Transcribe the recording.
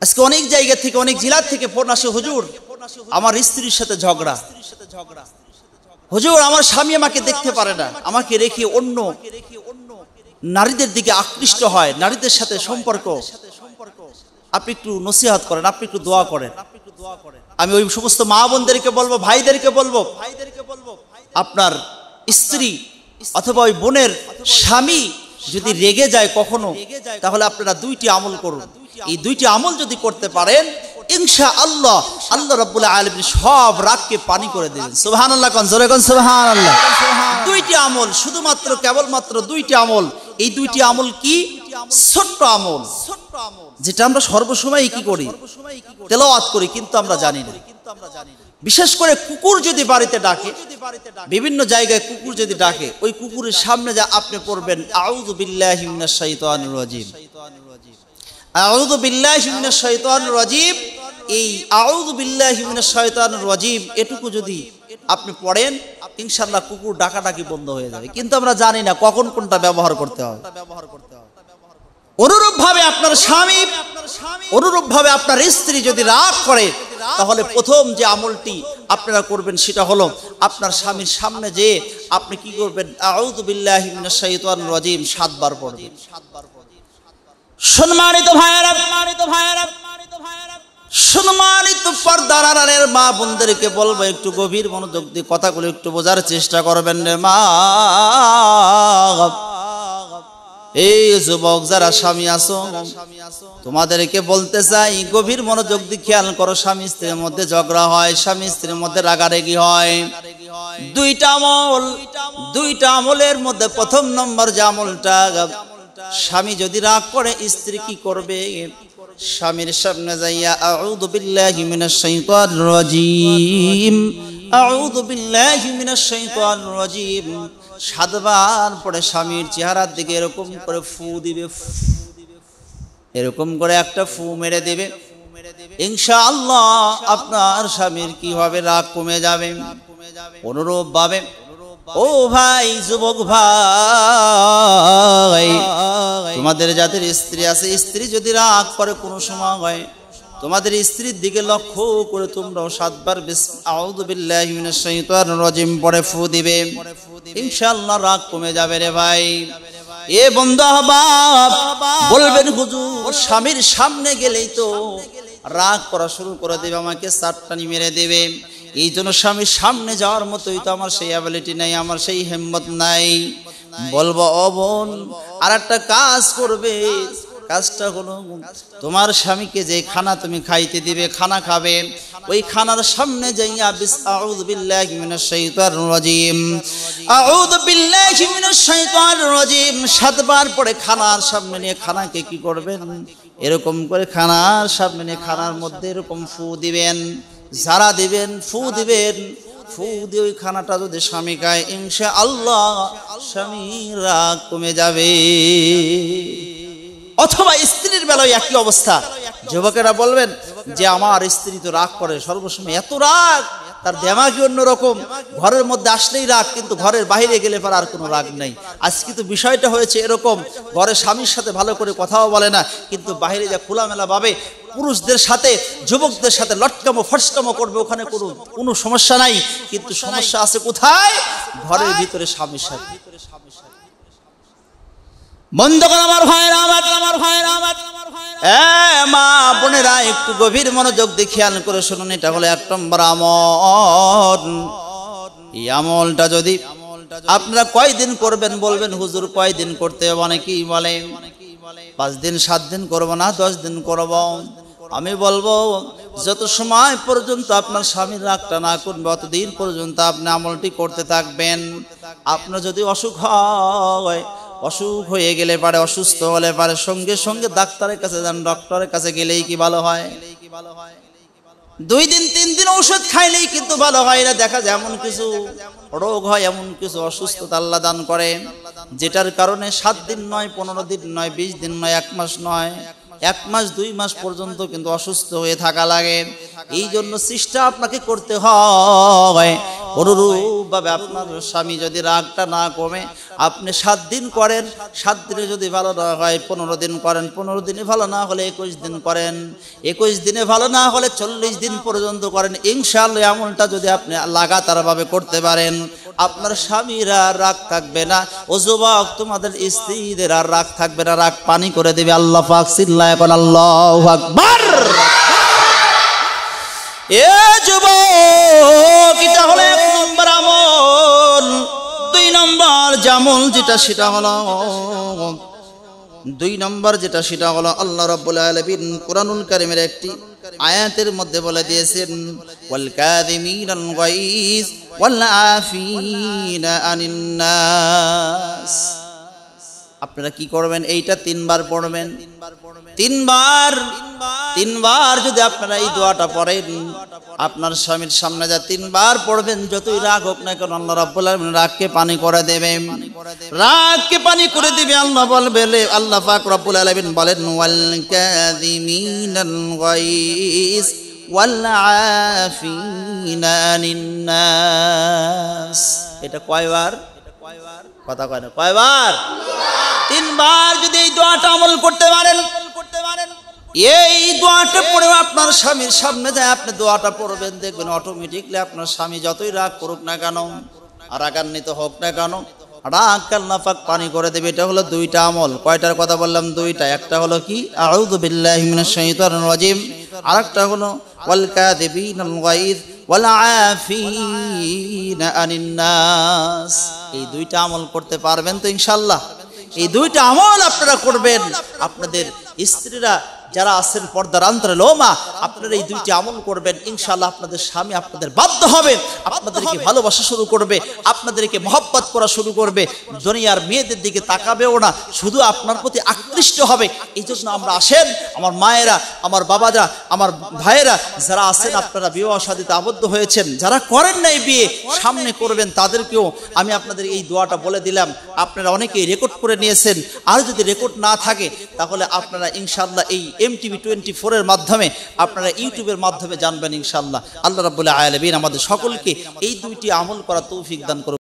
আজকে অনেক জায়গা থেকে অনেক জেলা থেকে ফোন আসে, হুজুর আমার স্ত্রীর সাথে ঝগড়া, হুজুর আমার স্বামী আমাকে দেখতে পারে না, আমাকে রেখে অন্য নারীদের দিকে আকৃষ্ট হয়, নারীদের সাথে সম্পর্ক। আপনি একটু নসিহত করেন, আপনি একটু দোয়া করেন। আমি ওই সমস্ত মা বোনদেরকে বলবো, ভাইদেরকে বলবো, আপনার স্ত্রী অথবা ওই বোনের স্বামী যদি রেগে যায় কখনো, তাহলে আপনারা দুইটি আমল করুন। এই দুইটি আমল যদি করতে পারেন, ইনশাআল্লাহ আল্লাহ রাব্বুল আলামিন সব রাগকে পানি করে দেবেন। সুবহানাল্লাহ, কোন জোরে কোন সুবহানাল্লাহ। দুইটি আমল, শুধুমাত্র কেবলমাত্র দুইটি আমল। এই দুইটি আমল কি? ছোট্ট আমল, যেটা আমরা সর্বসময় কি করি? তেলাওয়াত করি, কিন্তু আমরা জানি না। বিশেষ করে কুকুর যদি বাড়িতে ডাকে, বিভিন্ন জায়গায় কুকুর যদি ডাকে, ওই কুকুরের সামনে যা আপনি পড়বেন আউযু বিল্লাহি মিনাশ শাইতানির রাজিম, আউযু বিল্লাহি মিনাশ শাইতানির রাজিম। এই আউযু বিল্লাহি মিনাশ শাইতানির রাজিম এটুকু যদি আপনি পড়েন, ইনশাআল্লাহ কুকুর ডাকাডাকি বন্ধ হয়ে যাবে। কিন্তু আমরা জানি না কখন কোনটা ব্যবহার করতে হবে। অনুরূপভাবে আপনার স্বামী, অনুরূপভাবে আপনার স্ত্রী যদি রাগ করে, তাহলে প্রথম যে আমলটি আপনারা করবেন সেটা হলো আপনার স্বামীর সামনে যে আপনি কি করবেন, আউযু বিল্লাহি মিনাশ শাইতানির রাজিম 7 বার পড়বেন। সম্মানিত ভাইয়েরা, সম্মানিত পর্দার আড়ালের মা বোনদেরকে বলবো, একটু গভীর মনোযোগ দিয়ে কথাগুলো একটু বোঝার চেষ্টা করবেন রে মা। এই যুবক যারা স্বামী আছো, তোমাদেরকে বলতে চাই, গভীর মনোযোগ দিয়ে খেয়াল করো। স্বামী স্ত্রীর মধ্যে ঝগড়া হয়, স্বামী স্ত্রীর মধ্যে রাগারাগি হয়। দুইটা আমল, দুইটা আমলের মধ্যে প্রথম নম্বর যে আমলটা, স্বামী যদি রাগ করে, স্ত্রী কি করবে? স্বামীর সামনে যাইয়া আউযু বিল্লাহি মিনাশ শাইতানির রাজিম, আউযু বিল্লাহি মিনাশ শাইতানির রাজিম 7 বার পরে স্বামীর চেহারার দিকে এরকম করে ফু দিবে, এরকম করে একটা ফু মেরে দিবে। ইনশাআল্লাহ আপনার স্বামীর কি হবে? রাগ কমে যাবে। অনুরূপ ভাবে ও ভাই, যুবক ভাই, তোমাদের যাদের স্ত্রী আছে, স্ত্রী যদি রাগ করে কোনো সময় হয়, তোমাদের স্ত্রীর দিকে লক্ষ্য করে তোমরাও 7 বার আউযু বিল্লাহি মিনাশ শাইতানির রাজিম পড়ে ফু দিবে। ইনশাআল্লাহ রাগ কমে যাবে রে ভাই। এ বন্ধু আহবাব, বলবেন হুজুর স্বামীর সামনে গেলেই তো রাগ করা শুরু করে দেবে, আমাকে চাটটানি মেরে দেবে। এই জন্য স্বামীর সামনে যাওয়ার মতোই তো আমার সেই অ্যাবিলিটি নাই, আমার সেই হিম্মত নাই। বলবো ও বোন, আর একটা কাজ করবে। কাজটা হলো, তোমার স্বামীকে যে খানা তুমি খাইতে দিবে, খানা খাবে, ওই খানার সামনে যাইয়া আউযু বিল্লাহি মিনাশ শাইতানির রাজিম, আউযু বিল্লাহি মিনাশ শাইতানির রাজিম 7 বার পরে খানার সামনে নিয়ে খানাকে কি করবেন? এরকম করে খানার সামনে নিয়ে খানার মধ্যে এরকম ফু দিবেন, ঝাড়া দিবেন, ফু দিবেন। ফু দিয়ে ওই খানাটা যদি স্বামী খায়, ইনশাআল্লাহ স্বামীর রাগ কমে যাবে। অথবা স্ত্রীর বেলায় একই অবস্থা। যুবকেরা বলবেন যে আমার স্ত্রী তো রাগ করে সর্বসময়, এত রাগ, তার দেমাগই অন্যরকম, ঘরের মধ্যে আসলেই রাগ, কিন্তু ঘরের বাইরে গেলে পর আর কোনো রাগ নাই। আজকে তো বিষয়টা হয়েছে এরকম, ঘরে স্বামীর সাথে ভালো করে কথাও বলে না, কিন্তু বাইরে যা খোলামেলা ভাবে পুরুষদের সাথে, যুবকদের সাথে লটকামো ফটকামো করবে, ওখানে কোনো সমস্যা নাই। কিন্তু সমস্যা আছে কোথায়? ঘরের ভিতরে স্বামীর সাথে। বন্ধুগণ আমার ভাইরা, মা বোনেরা, একটু গভীর মনোযোগ দিয়ে খেয়াল করে শুনুন। এটা হলো 1 নম্বর আমল। এই আমলটা যদি আপনারা কয়দিন করবেন? বলবেন হুজুর কয়দিন করতে হবে? অনেকেই বলে 5 দিন 7 দিন করবো না, 10 দিন করব। আমি বলবো যত সময় পর্যন্ত আপনার স্বামীর রাগটা না করবে, অতদিন পর্যন্ত আপনি আমলটি করতে থাকবেন। আপনার যদি অসুখ হয়, অসুখ হয়ে গেলে পারে, অসুস্থ হলে পারে, সঙ্গে সঙ্গে ডাক্তারের কাছে যান। ডক্টরের কাছে গেলেই কি ভালো হয়? 2 দিন 3 দিন ঔষধ খাইলেই কিন্তু ভালো হয় না। দেখা যায় এমন কিছু রোগ হয়, এমন কিছু অসুস্থতা আল্লাহ দান করে, যেটার কারণে 7 দিন নয়, 15 দিন নয়, 20 দিন নয়, 1 মাস নয়, 1 মাস 2 মাস পর্যন্ত কিন্তু অসুস্থ হয়ে থাকা লাগে। এই জন্য চেষ্টা আপনাকে করতে হয় অনুরূপভাবে আপনার স্বামী যদি রাগটা না কমে, আপনি 7 দিন করেন, 7 দিনে যদি ভালো না হয় 15 দিন করেন, 15 দিনে ভালো না হলে 21 দিন করেন, 21 দিনে ভালো না হলে 40 দিন পর্যন্ত করেন। ইনশাআল্লাহ আমলটা যদি আপনি লাগাতারভাবে করতে পারেন, আপনার স্বামীর আর রাগ থাকবে না। ও যুবক, তোমাদের স্ত্রীদের আর রাগ থাকবে না, রাগ পানি করে দেবে। আল্লাহ পাক চিল্লায় এখন আল্লাহু আকবার। এ যুবক, এটা হলো 1 নম্বর আমল। 2 নম্বর জামল যেটা সেটা হলো 2 নম্বর যেটা সেটা হলো আল্লাহ রাব্বুল আলামিন কুরআনুল কারীমের একটি আয়াতের মধ্যে বলে দিয়েছেন, ওয়াল কাযিমিনাল গায়জ ওয়াল আফিনা আনিন নাস। আপনারা কি করবেন? এইটা 3 বার পড়বেন। 3 বার যদি আপনারা এই দোয়াটা পড়েন, আপনার স্বামীর সামনে যা 3 বার পড়বেন, যতই রাগ হোক না কেন আল্লাহ রাব্বুল আলামিন রাগকে পানি করে দেবেন, রাগকে পানি করে দিবে। আল্লাহ বলবেন, আল্লাহ পাক রব্বুল আলামিন বলেন, ওয়াল কাযিমিনাল গায়জ ওয়াল আফিনা আনিন নাস। এটা কয়বার? কথা কয় না, কয়বার? 3 বার যদি এই দোয়াটা আমল করতে পারেন, এই দোয়াটা পড়ে আপনার স্বামীর সামনে যায় আপনি দোয়াটা পড়বেন, দেখবেন অটোমেটিকলি আপনার স্বামী যতই রাগ করুক না কেন, রাগান্বিত হোক না কেন, রাগ আল্লাহ পাক পানি করে দেবে। এটা হলো 2টা আমল। কয়টার কথা বললাম? 2টা। একটা হলো কি আউযু বিল্লাহি মিনাশ শাইতানির রাজিম, আরেকটা হলো ওয়াল কাযিবিনাল গায়জ ওয়াল আফিনা আনিন নাস। এই 2টা আমল করতে পারবেন তো ইনশাআল্লাহ? এই 2টা আমল আপনারা করবেন। আপনাদের স্ত্রীরা যারা আছেন পর্দার অন্তরে লোমা, আপনারা এই 2টি আমল করবেন, ইনশাআল্লাহ আপনাদের স্বামী আপনাদের বাধ্য হবে, আপনাদেরকে ভালোবাসা শুরু করবে, আপনাদেরকে মহব্বত করা শুরু করবে, দুনিয়ার মেয়েদের দিকে তাকাবেও না, শুধু আপনার প্রতি আকৃষ্ট হবে। এই জন্য আমরা আসেন, আমার মায়েরা, আমার বাবারা, আমার ভাইয়েরা যারা আছেন, আপনারা বিবাহ শাদীতে আবদ্ধ হয়েছেন, যারা করেন নাই বিয়ে, সামনে করবেন, তাদেরকেও আমি আপনাদের এই দোয়াটা বলে দিলাম। আপনারা অনেকেই রেকর্ড করে নিয়েছেন, আর যদি রেকর্ড না থাকে তাহলে আপনারা ইনশাআল্লাহ এই MTV24 এর মাধ্যমে, আপনারা ইউটিউবের মাধ্যমে জানবেন ইনশাআল্লাহ। আল্লাহ রাব্বুল আলামিন আমাদের সকলকে এই 2টি আমল করার তৌফিক দান করুন।